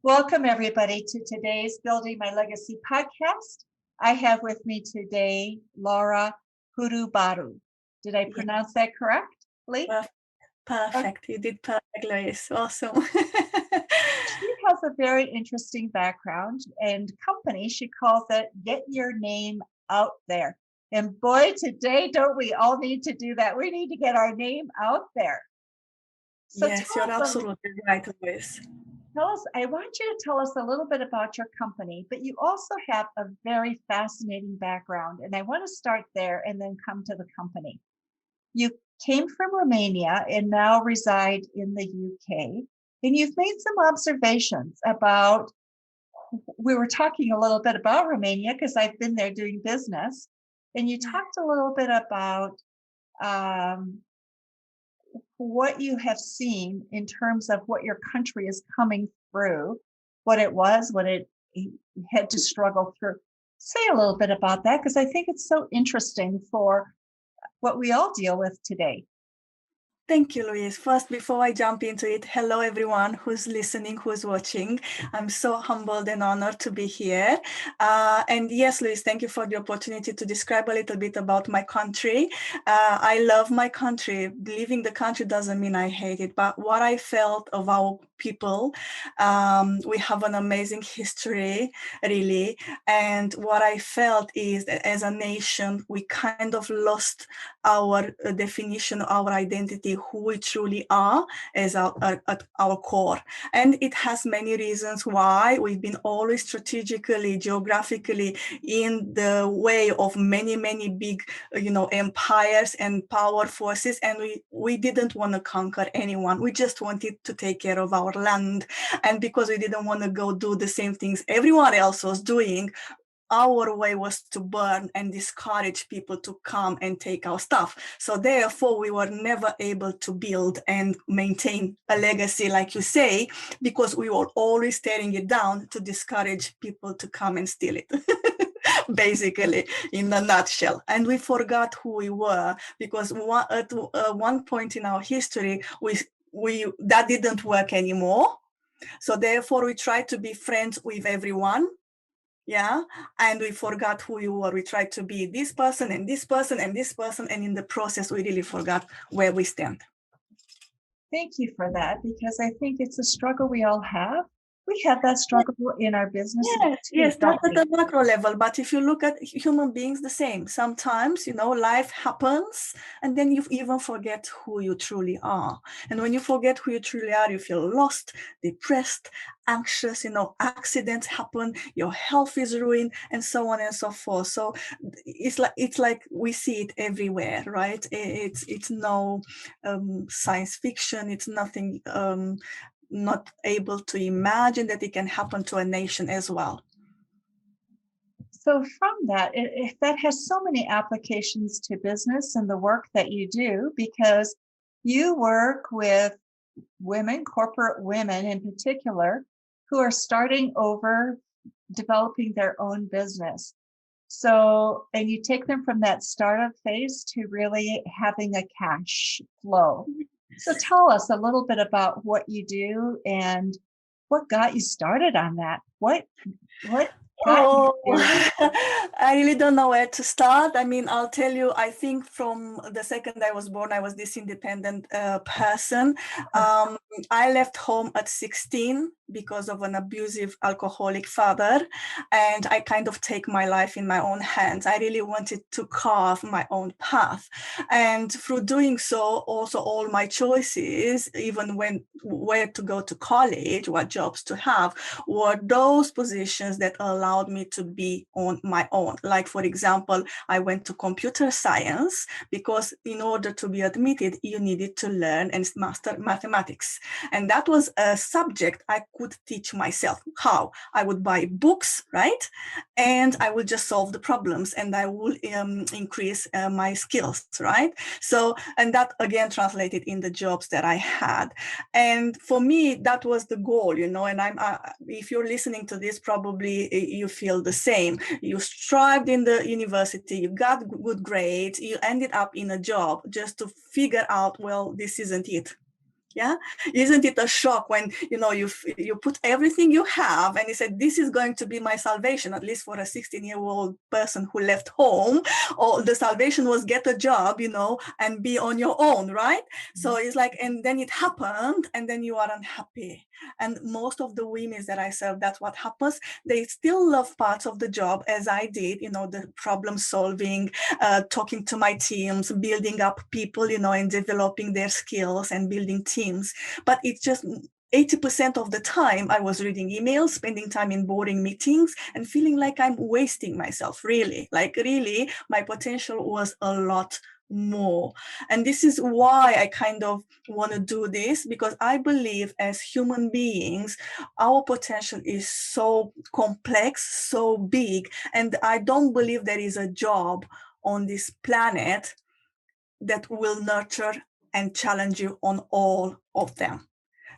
Welcome, everybody, to today's Building My Legacy podcast. I have with me today Laura Hurubaru. Did I pronounce that correctly? Perfect. You did perfect, Lois. Awesome. She has a very interesting background and company. She calls it Get Your Name Out There. And boy, today, don't we all need to do that? We need to get our name out there. So Yes, you're absolutely right, Lois. I want you to tell us a little bit about your company, but you also have a very fascinating background. And I want to start there and then come to the company. You came from Romania and now reside in the UK. And you've made some observations about, we were talking a little bit about Romania because I've been there doing business. And you talked a little bit about what you have seen in terms of what your country is coming through, what it was, what it had to struggle through. Say a little bit about that, because I think it's so interesting for what we all deal with today. Thank you, Louise. First, before I jump into it, hello everyone who's listening, who's watching. I'm so humbled and honored to be here. And yes, Louise, thank you for the opportunity to describe a little bit about my country. I love my country. Leaving the country doesn't mean I hate it, but what I felt of our people, we have an amazing history, really. And what I felt is that as a nation, we kind of lost our definition, our identity, who we truly are as at our core. And it has many reasons why. We've been always strategically, geographically in the way of many, many big, empires and power forces. And we didn't want to conquer anyone. We just wanted to take care of our land. And because we didn't want to go do the same things everyone else was doing, our way was to burn and discourage people to come and take our stuff. So therefore, we were never able to build and maintain a legacy, like you say, because we were always tearing it down to discourage people to come and steal it. Basically, in a nutshell. And we forgot who we were, because at one point in our history, we that didn't work anymore. So therefore, we tried to be friends with everyone. Yeah. And we forgot who you were. We tried to be this person and this person and this person. And in the process, we really forgot where we stand. Thank you for that, because I think it's a struggle we all have. We have that struggle in our business. Yes, not at the macro level, but if you look at human beings, the same. Sometimes, life happens and then you even forget who you truly are. And when you forget who you truly are, you feel lost, depressed, anxious, accidents happen, your health is ruined, and so on and so forth. So it's like we see it everywhere, right? It's no science fiction. It's nothing not able to imagine that it can happen to a nation as well. So from that, that has so many applications to business and the work that you do, because you work with women, corporate women in particular, who are starting over, developing their own business. So, and you take them from that startup phase to really having a cash flow. So tell us a little bit about what you do and what got you started on that. What I really don't know where to start. I mean, I'll tell you, I think from the second I was born, I was this independent person. I left home at 16 because of an abusive alcoholic father, and I kind of take my life in my own hands. I really wanted to carve my own path, and through doing so, also all my choices, even where to go to college, what jobs to have, were those positions that allowed me to be on my own. Like, for example, I went to computer science because in order to be admitted, you needed to learn and master mathematics. And that was a subject I could teach myself. How? I would buy books, right? And I would just solve the problems, and I would increase my skills, right? So, and that again translated in the jobs that I had. And for me, that was the goal, and if you're listening to this, probably you feel the same. You strived in the university, you got good grades, you ended up in a job just to figure out, well, this isn't it. Yeah, isn't it a shock when you put everything you have and you said this is going to be my salvation, at least for a 16-year-old person who left home, or the salvation was get a job, and be on your own, right? So it's like, and then it happened, and then you are unhappy. And most of the women that I serve, that's what happens. They still love parts of the job, as I did, the problem solving, talking to my teams, building up people, and developing their skills and building teams. But it's just 80% of the time I was reading emails, spending time in boring meetings, and feeling like I'm wasting myself, really. Like, really, my potential was a lot more. And this is why I kind of want to do this, because I believe as human beings, our potential is so complex, so big, and I don't believe there is a job on this planet that will nurture and challenge you on all of them.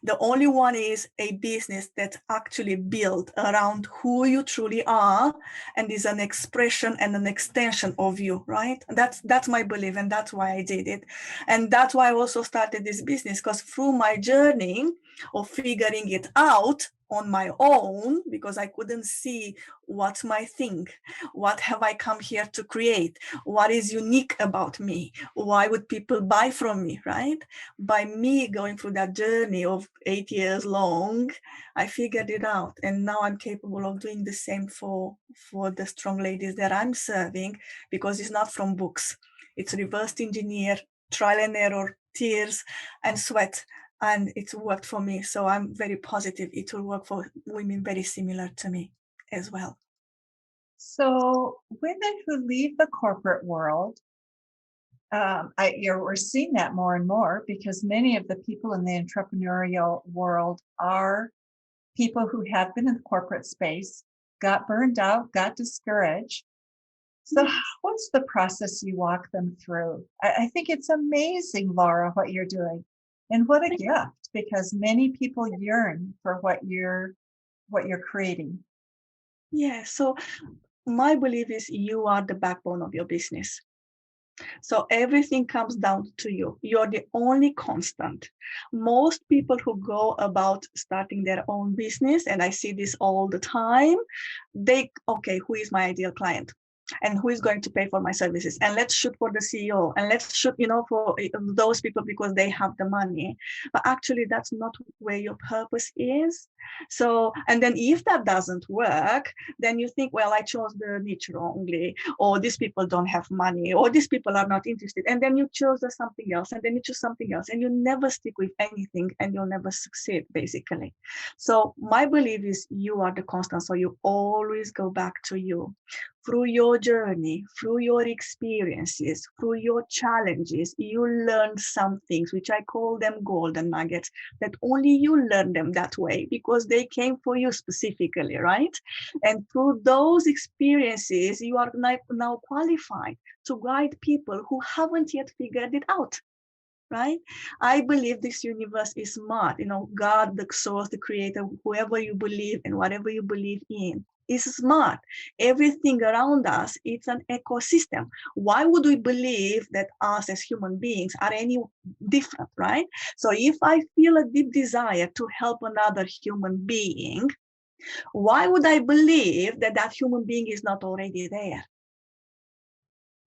The only one is a business that actually built around who you truly are and is an expression and an extension of you, right? That's my belief, and that's why I did it. And that's why I also started this business, because through my journey of figuring it out on my own, because I couldn't see what's my thing, what have I come here to create, what is unique about me, why would people buy from me, right? By me going through that journey of 8 years long, I figured it out, and now I'm capable of doing the same for the strong ladies that I'm serving, because it's not from books. It's reversed engineer, trial and error, tears and sweat, and it's worked for me. So I'm very positive it will work for women very similar to me as well. So women who leave the corporate world, we're seeing that more and more, because many of the people in the entrepreneurial world are people who have been in the corporate space, got burned out, got discouraged. So what's the process you walk them through? I think it's amazing, Laura, what you're doing. And what a gift, because many people yearn for what you're creating. Yeah, so my belief is you are the backbone of your business. So everything comes down to you. You're the only constant. Most people who go about starting their own business, and I see this all the time, okay, who is my ideal client? And who is going to pay for my services? And let's shoot for the CEO, and let's shoot, for those people because they have the money. But actually, that's not where your purpose is. So, and then if that doesn't work, then you think, well, I chose the niche wrongly, or these people don't have money, or these people are not interested. And then you chose something else, and then you choose something else, and you never stick with anything, and you'll never succeed, basically. So my belief is you are the constant. So you always go back to you. Through your journey, through your experiences, through your challenges, you learn some things, which I call them golden nuggets, that only you learn them that way because they came for you specifically, right? And through those experiences, you are now qualified to guide people who haven't yet figured it out. Right? I believe this universe is smart. God, the source, the creator, whoever you believe and whatever you believe in, is smart. Everything around us, it's an ecosystem. Why would we believe that us as human beings are any different, right? So if I feel a deep desire to help another human being, why would I believe that that human being is not already there?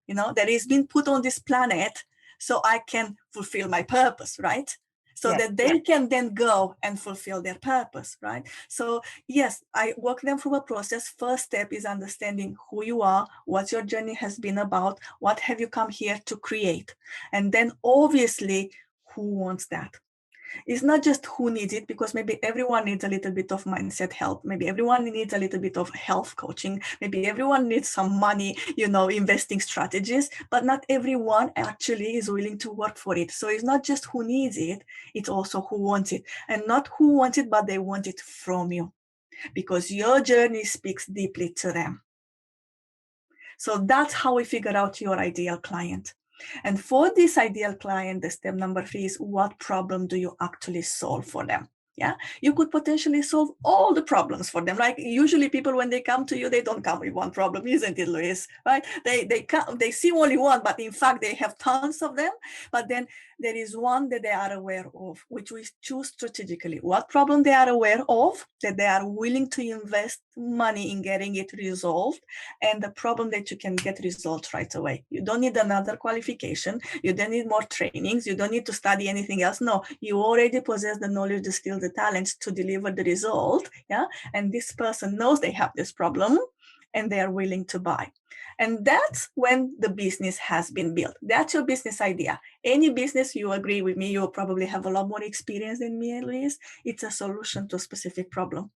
That is been put on this planet so I can fulfill my purpose, right? So that they can then go and fulfill their purpose, right? So yes, I walk them through a process. First step is understanding who you are, what your journey has been about, what have you come here to create? And then obviously, who wants that? It's not just who needs it, because maybe everyone needs a little bit of mindset help. Maybe everyone needs a little bit of health coaching. Maybe everyone needs some money, investing strategies, but not everyone actually is willing to work for it. So it's not just who needs it, it's also who wants it. And not who wants it, but they want it from you, because your journey speaks deeply to them. So that's how we figure out your ideal client. And for this ideal client, the step number 3 is, what problem do you actually solve for them? Yeah, you could potentially solve all the problems for them. Like usually people, when they come to you, they don't come with one problem, isn't it, Luis? Right? They see only one, but in fact they have tons of them. But then there is one that they are aware of, which we choose strategically. What problem they are aware of, that they are willing to invest money in getting it resolved, and the problem that you can get resolved right away. You don't need another qualification. You don't need more trainings. You don't need to study anything else. No, you already possess the knowledge, the skills, the talents to deliver the result. Yeah. And this person knows they have this problem and they are willing to buy. And that's when the business has been built. That's your business idea. Any business, you agree with me, you'll probably have a lot more experience than me and Luis. It's a solution to a specific problem.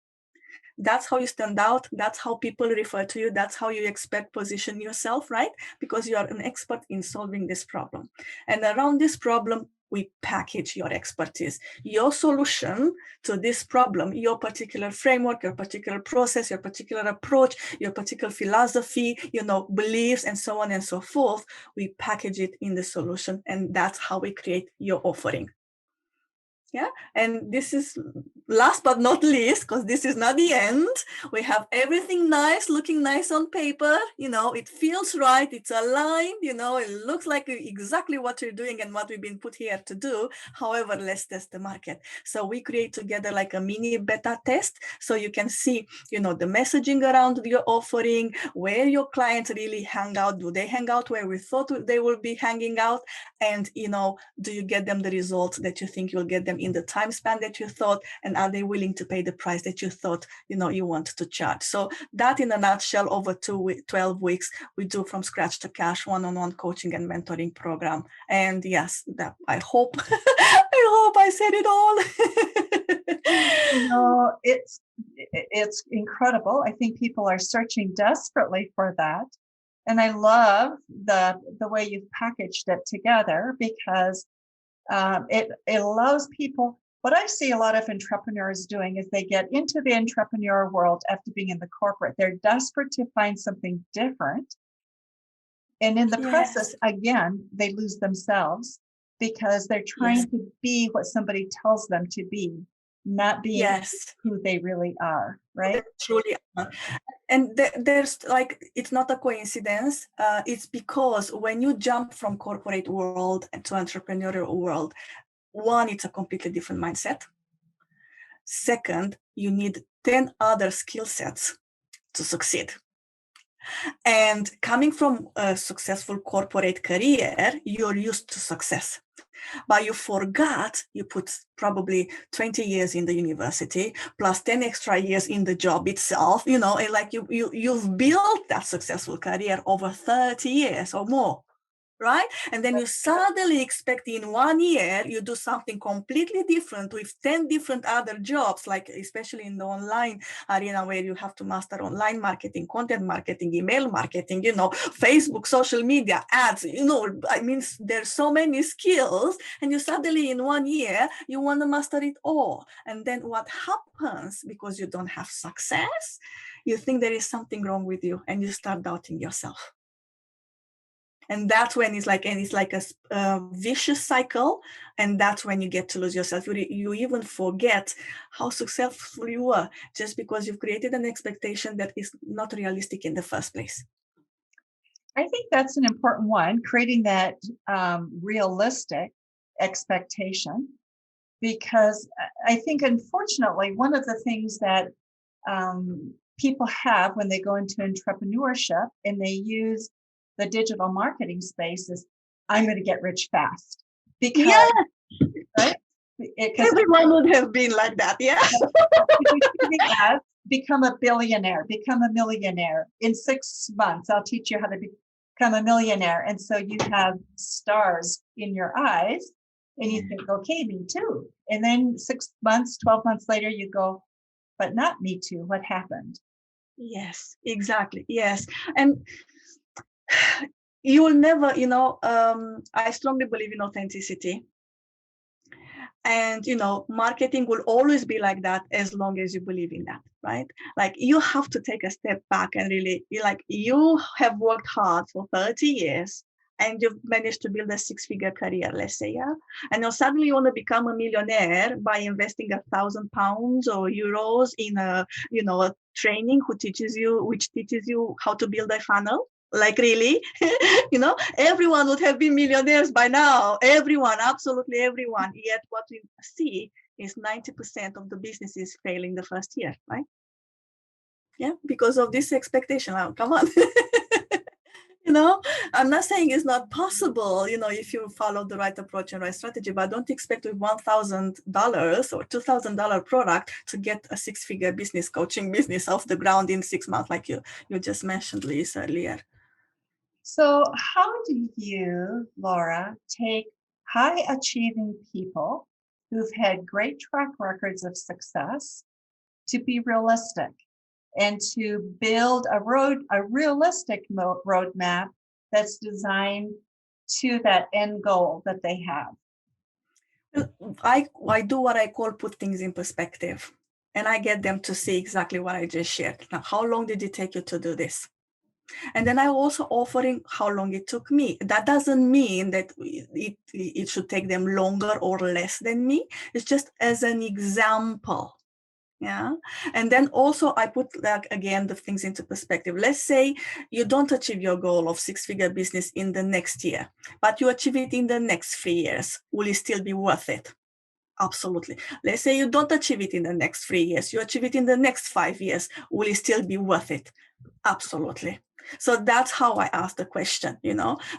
That's how you stand out. That's how people refer to you. That's how you expect position yourself, right? Because you are an expert in solving this problem. And around this problem, we package your expertise, your solution to this problem, your particular framework, your particular process, your particular approach, your particular philosophy, beliefs, and so on and so forth. We package it in the solution, and that's how we create your offering. Yeah, and this is last but not least, because this is not the end. We have everything nice, looking nice on paper. It feels right. It's aligned. It looks like exactly what you're doing and what we've been put here to do. However, let's test the market. So we create together like a mini beta test, so you can see, the messaging around your offering, where your clients really hang out. Do they hang out where we thought they will be hanging out? And, do you get them the results that you think you'll get them in the time span that you thought? And are they willing to pay the price that you thought, you want to charge? So that in a nutshell, over 12 weeks, we do from scratch to cash one-on-one coaching and mentoring program. And yes, that I hope, I hope I said it all. It's incredible. I think people are searching desperately for that. And I love the way you've packaged it together, because it allows people. What I see a lot of entrepreneurs doing is they get into the entrepreneur world after being in the corporate. They're desperate to find something different. And in the process, again, they lose themselves because they're trying to be what somebody tells them to be, not being who they really are, right? They truly are. And there's it's not a coincidence. It's because when you jump from corporate world to entrepreneurial world, one, it's a completely different mindset. Second, you need 10 other skill sets to succeed. And coming from a successful corporate career, you're used to success. But you forgot you put probably 20 years in the university plus 10 extra years in the job itself, and you've built that successful career over 30 years or more. Right? And then you suddenly expect in 1 year, you do something completely different with 10 different other jobs, like especially in the online arena where you have to master online marketing, content marketing, email marketing, Facebook, social media, ads, there's so many skills, and you suddenly in 1 year, you want to master it all. And then what happens, because you don't have success, you think there is something wrong with you and you start doubting yourself. And that's when it's like a vicious cycle. And that's when you get to lose yourself. You even forget how successful you were just because you've created an expectation that is not realistic in the first place. I think that's an important one, creating that realistic expectation, because I think, unfortunately, one of the things that people have when they go into entrepreneurship and they use the digital marketing space is, I'm going to get rich fast. Because, right? Everyone would have been like that, become a billionaire, become a millionaire. In 6 months, I'll teach you how to become a millionaire. And so you have stars in your eyes and you think, okay, me too. And then 6 months, 12 months later, you go, but not me too. What happened? Yes, exactly. Yes. And you will never, I strongly believe in authenticity. And, marketing will always be like that as long as you believe in that, right? Like you have to take a step back and really, you have worked hard for 30 years and you've managed to build a 6-figure career, let's say, yeah? And now suddenly you want to become a millionaire by investing £1,000 or euros in a, a training which teaches you how to build a funnel. Like really, everyone would have been millionaires by now. Everyone, absolutely everyone. Yet what we see is 90% of the businesses failing the first year, right? Yeah, because of this expectation. Oh, come on. I'm not saying it's not possible, if you follow the right approach and right strategy, but don't expect with $1,000 or $2,000 product to get a 6-figure business coaching business off the ground in 6 months, like you just mentioned, Louise, earlier. So how do you, Laura, take high achieving people who've had great track records of success to be realistic and to build a realistic roadmap that's designed to that end goal that they have? I do what I call put things in perspective, and I get them to see exactly what I just shared. Now, how long did it take you to do this? And then I also offering how long it took me. That doesn't mean that it should take them longer or less than me. It's just as an example. Yeah. And then also I put again the things into perspective. Let's say you don't achieve your goal of 6-figure business in the next year, but you achieve it in the next 3 years. Will it still be worth it? Absolutely. Let's say you don't achieve it in the next 3 years, you achieve it in the next 5 years. Will it still be worth it? Absolutely. So that's how I ask the question,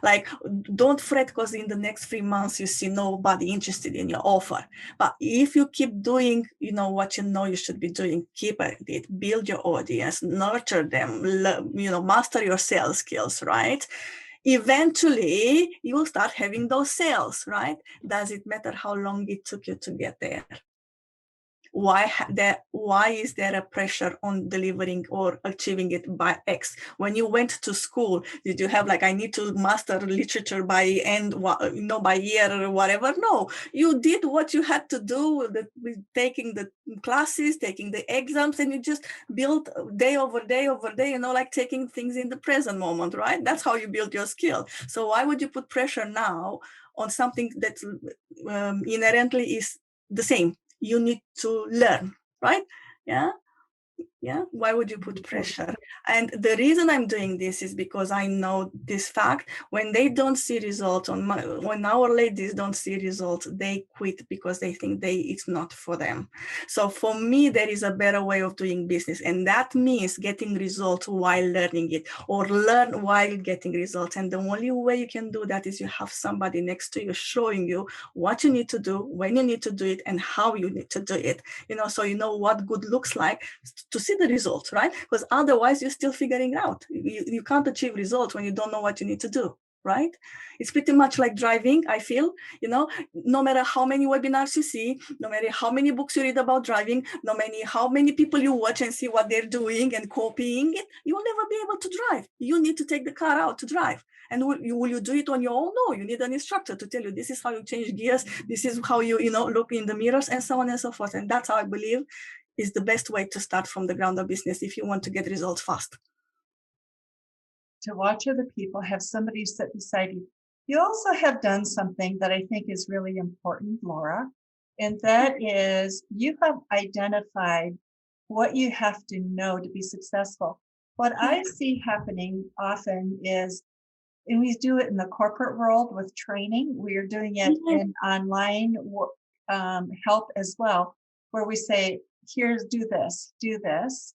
like, don't fret because in the next 3 months you see nobody interested in your offer. But if you keep doing, what you should be doing, keep it, build your audience, nurture them, master your sales skills, right? Eventually you will start having those sales, right? Does it matter how long it took you to get there? Why is there a pressure on delivering or achieving it by X? When you went to school, did you have I need to master literature by by year or whatever? No, you did what you had to do with taking the classes, taking the exams, and you just built day over day over day, like taking things in the present moment, right? That's how you build your skill. So why would you put pressure now on something that inherently is the same? You need to learn, right? Yeah. Why would you put pressure? And the reason I'm doing this is because I know this fact. When they don't see results when our ladies don't see results, they quit because they think it's not for them. So for me, there is a better way of doing business, and that means getting results while learning it, or learn while getting results. And the only way you can do that is you have somebody next to you showing you what you need to do, when you need to do it, and how you need to do it. So you know what good looks like to see the results, right? Because otherwise you're still figuring out. You can't achieve results when you don't know what you need to do, right? It's pretty much like driving, I feel. No matter how many webinars you see, no matter how many books you read about driving, no matter how many people you watch and see what they're doing and copying it, you'll never be able to drive. You need to take the car out to drive. And will you do it on your own? No, you need an instructor to tell you this is how you change gears, this is how you look in the mirrors, and so on and so forth. And that's how I believe is the best way to start from the ground of business if you want to get results fast. To watch other people, have somebody sit beside you. You also have done something that I think is really important, Laura, and that is you have identified what you have to know to be successful. What I see happening often is, and we do it in the corporate world with training, we are doing it in online help as well, where we say, here's do this,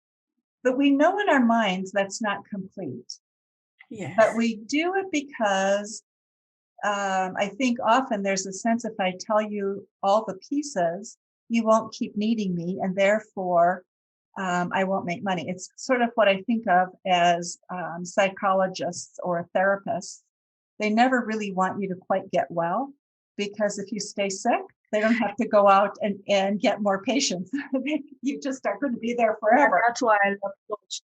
but we know in our minds that's not complete. Yes. But we do it because I think often there's a sense, if I tell you all the pieces, you won't keep needing me, and therefore I won't make money. It's sort of what I think of as psychologists or therapists. They never really want you to quite get well, because if you stay sick, they don't have to go out and get more patients. You just are going to be there forever. That's why I love coaching.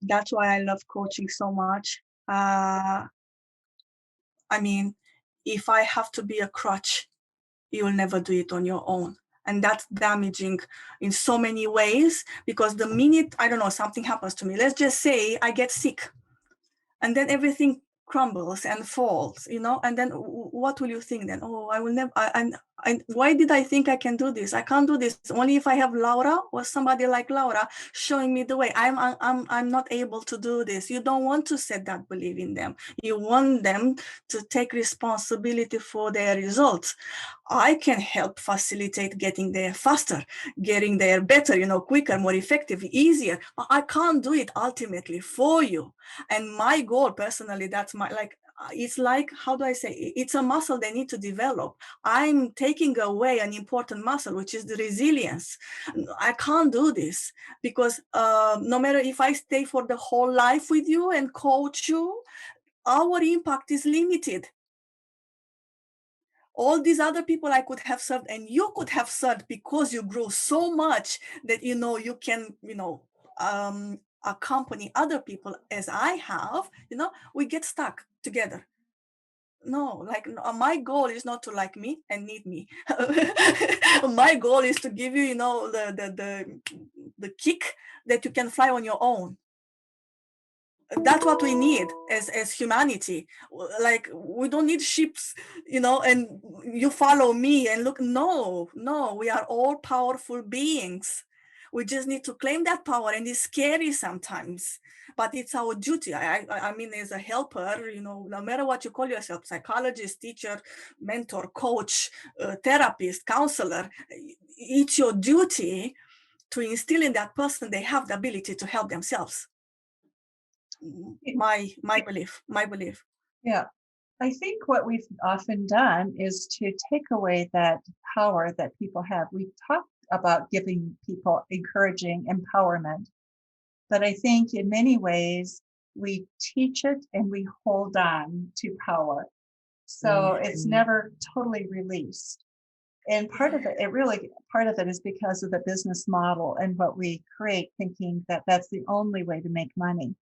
That's why I love coaching so much. I mean, if I have to be a crutch, you'll never do it on your own. And that's damaging in so many ways, because the minute, I don't know, something happens to me, let's just say I get sick, and then everything crumbles and falls, and then what will you think then? Oh, I will never, why did I think I can do this? I can't do this. Only if I have Laura or somebody like Laura showing me the way. I'm not able to do this. You don't want to set that belief in them. You want them to take responsibility for their results. I can help facilitate getting there faster, getting there better, quicker, more effective, easier. But I can't do it ultimately for you. And my goal personally, that's my, it's like, how do I say, it's a muscle they need to develop. I'm taking away an important muscle, which is the resilience. I can't do this because no matter if I stay for the whole life with you and coach you, our impact is limited. All these other people I could have served and you could have served because you grew so much that, you can, accompany other people as I have, we get stuck together. No, my goal is not to like me and need me. My goal is to give you, the kick that you can fly on your own. That's what we need as humanity. Like, we don't need ships, and you follow me and look. No, we are all powerful beings. We just need to claim that power, and it's scary sometimes, but it's our duty. I mean, as a helper, no matter what you call yourself, psychologist, teacher, mentor, coach, therapist, counselor, it's your duty to instill in that person they have the ability to help themselves. My belief. Yeah. I think what we've often done is to take away that power that people have. We've talked about giving people encouraging empowerment, but I think in many ways we teach it and we hold on to power. So it's never totally released. And part of it is because of the business model and what we create, thinking that that's the only way to make money.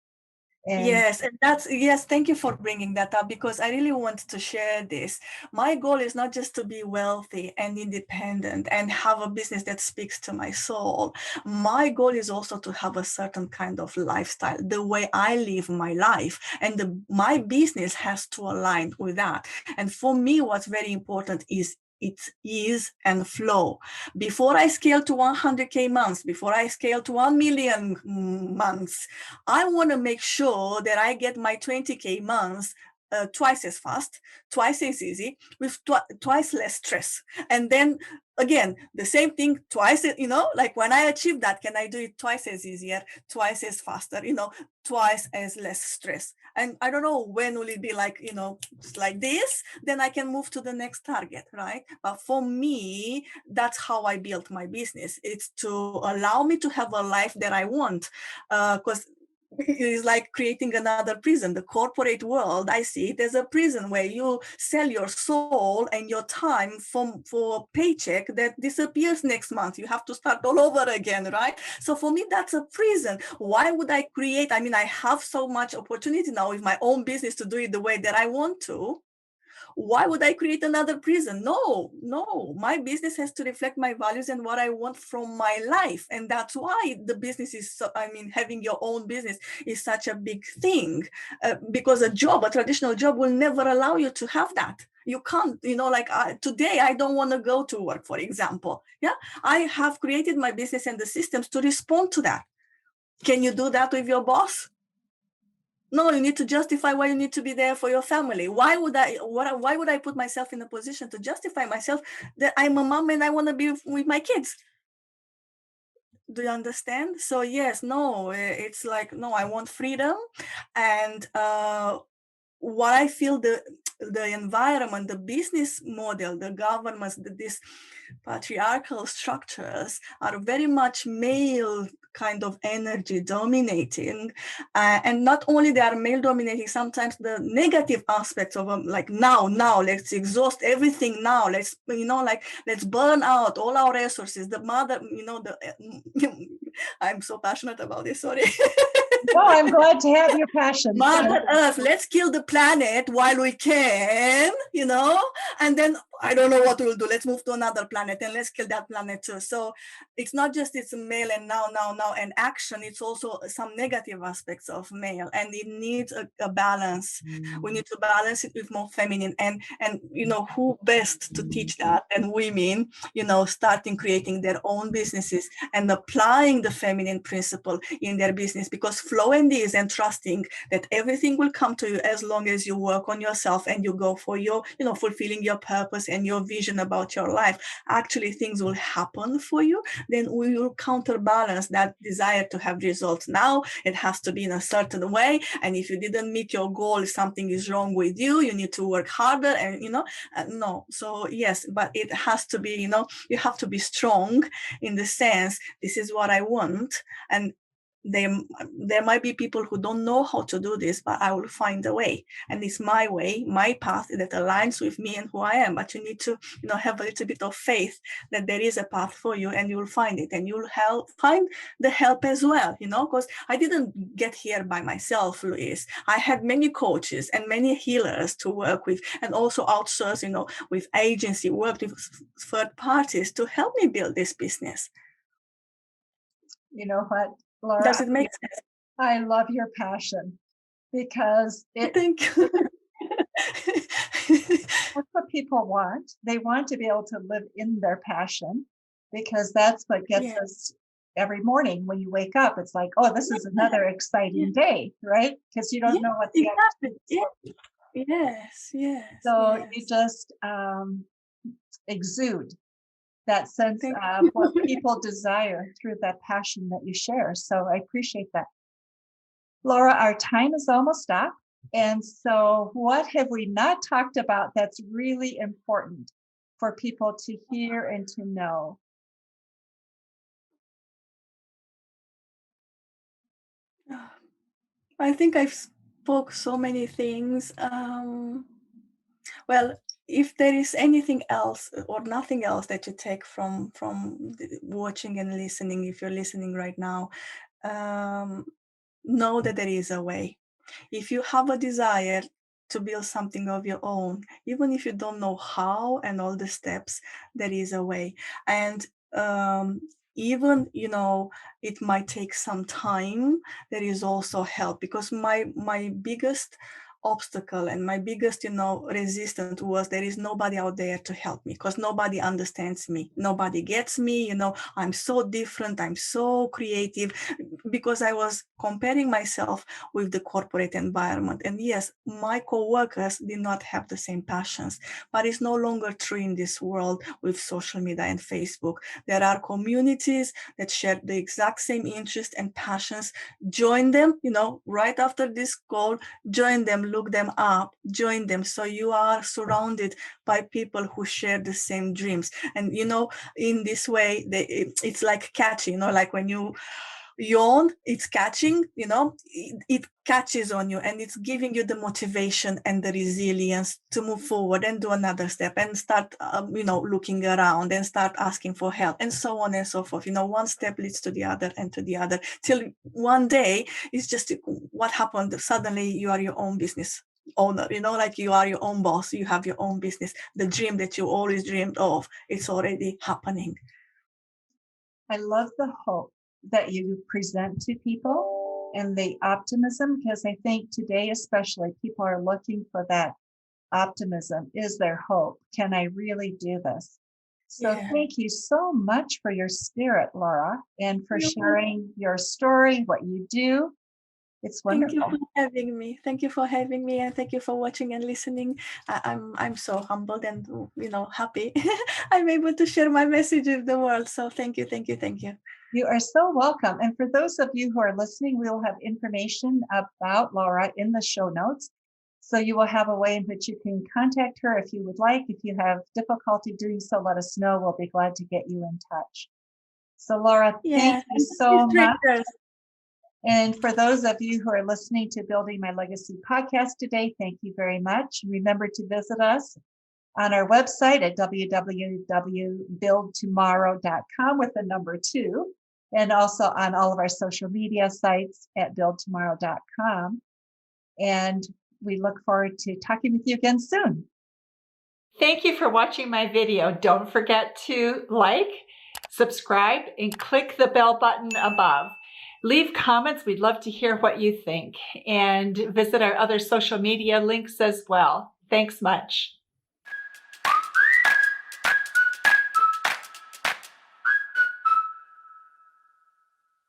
Yes, and thank you for bringing that up, because I really want to share this. My goal is not just to be wealthy and independent and have a business that speaks to my soul. My goal is also to have a certain kind of lifestyle, the way I live my life, and my business has to align with that. And for me, what's very important is its ease and flow. Before I scale to 100K months, before I scale to 1 million months, I want to make sure that I get my 20K months twice as fast, twice as easy, with twice less stress. And then again, the same thing twice, like when I achieve that, can I do it twice as easier, twice as faster, twice as less stress? And I don't know when will it be like, it's like this, then I can move to the next target, right? But for me, that's how I built my business. It's to allow me to have a life that I want, because it is like creating another prison. The corporate world, I see it as a prison where you sell your soul and your time for a paycheck that disappears next month. You have to start all over again, right? So for me, that's a prison. Why would I create? I mean, I have so much opportunity now with my own business to do it the way that I want to. Why would I create another prison? No, my business has to reflect my values and what I want from my life. And that's why the business is having your own business is such a big thing, because a traditional job will never allow you to have that. You can't, today I don't want to go to work, for example. Yeah, I have created my business and the systems to respond to that. Can you do that with your boss? No, you need to justify why you need to be there for your family. Why would I put myself in a position to justify myself that I'm a mom and I want to be with my kids? Do you understand? So yes, no, it's like, no, I want freedom. And what I feel the environment, the business model, the governments, these patriarchal structures are very much male kind of energy dominating, and not only they are male dominating, sometimes the negative aspects of them, like now let's exhaust everything, now let's let's burn out all our resources, the mother, I'm so passionate about this, sorry. No, I'm glad to have your passion. Mother Earth, let's kill the planet while we can, and then I don't know what we'll do. Let's move to another planet and let's kill that planet too. So it's not just it's male and now and action. It's also some negative aspects of male, and it needs a balance. We need to balance it with more feminine, and who best to teach that than women, starting creating their own businesses and applying the feminine principle in their business, because flow and ease and trusting that everything will come to you as long as you work on yourself and you go for your, fulfilling your purpose and your vision about your life. Actually, things will happen for you. Then we will counterbalance that desire to have results. Now it has to be in a certain way. And if you didn't meet your goal, something is wrong with you. You need to work harder and, no. So yes, but it has to be, you have to be strong in the sense, this is what I want. And there might be people who don't know how to do this, but I will find a way, and it's my way, my path that aligns with me and who I am. But you need to have a little bit of faith that there is a path for you, and you'll find it, and you'll find the help as well, because I didn't get here by myself, Louise. I had many coaches and many healers to work with, and also outsource, with agency, worked with third parties to help me build this business. You know what, Laura? Does it make sense? I love your passion, because Thank you. That's what people want. They want to be able to live in their passion, because that's what gets us every morning when you wake up. It's like, oh, this is another exciting day, right? Because you don't know what the Yes. So you just exude that sense of what people desire through that passion that you share. So I appreciate that. Laura, our time is almost up. And so what have we not talked about that's really important for people to hear and to know? I think I've spoke so many things. Well, if there is anything else or nothing else that you take from watching and listening, if you're listening right now, know that there is a way. If you have a desire to build something of your own, even if you don't know how and all the steps, there is a way. And even it might take some time, there is also help, because my biggest obstacle and my biggest resistance was there is nobody out there to help me, because nobody understands me, nobody gets me. I'm so different, I'm so creative, because I was comparing myself with the corporate environment. And yes, my co-workers did not have the same passions, but it's no longer true in this world with social media and Facebook. There are communities that share the exact same interests and passions. Join them, right after this call, join them, look them up, join them, so you are surrounded by people who share the same dreams. And in this way, it's like catching, like when you yawn, it's catching, it catches on you, and it's giving you the motivation and the resilience to move forward and do another step and start looking around and start asking for help, and so on and so forth. One step leads to the other and to the other, till one day it's just what happened. Suddenly you are your own business owner, like you are your own boss, you have your own business. The dream that you always dreamed of, it's already happening. I love the hope that you present to people and the optimism, because I think today especially people are looking for that optimism. Is there hope? Can I really do this? So thank you so much for your spirit, Laura, and for sharing your story, what you do. It's wonderful. Thank you for having me. Thank you for having me, and thank you for watching and listening. I'm so humbled and happy. I'm able to share my message with the world. So thank you. You are so welcome. And for those of you who are listening, we will have information about Laura in the show notes. So you will have a way in which you can contact her if you would like. If you have difficulty doing so, let us know. We'll be glad to get you in touch. So Laura, thank you so much. And for those of you who are listening to Building My Legacy podcast today, thank you very much. Remember to visit us on our website at www.buildtomorrow.com with the number 2. and also on all of our social media sites at buildtomorrow.com. And we look forward to talking with you again soon. Thank you for watching my video. Don't forget to like, subscribe, and click the bell button above. Leave comments. We'd love to hear what you think. And visit our other social media links as well. Thanks much.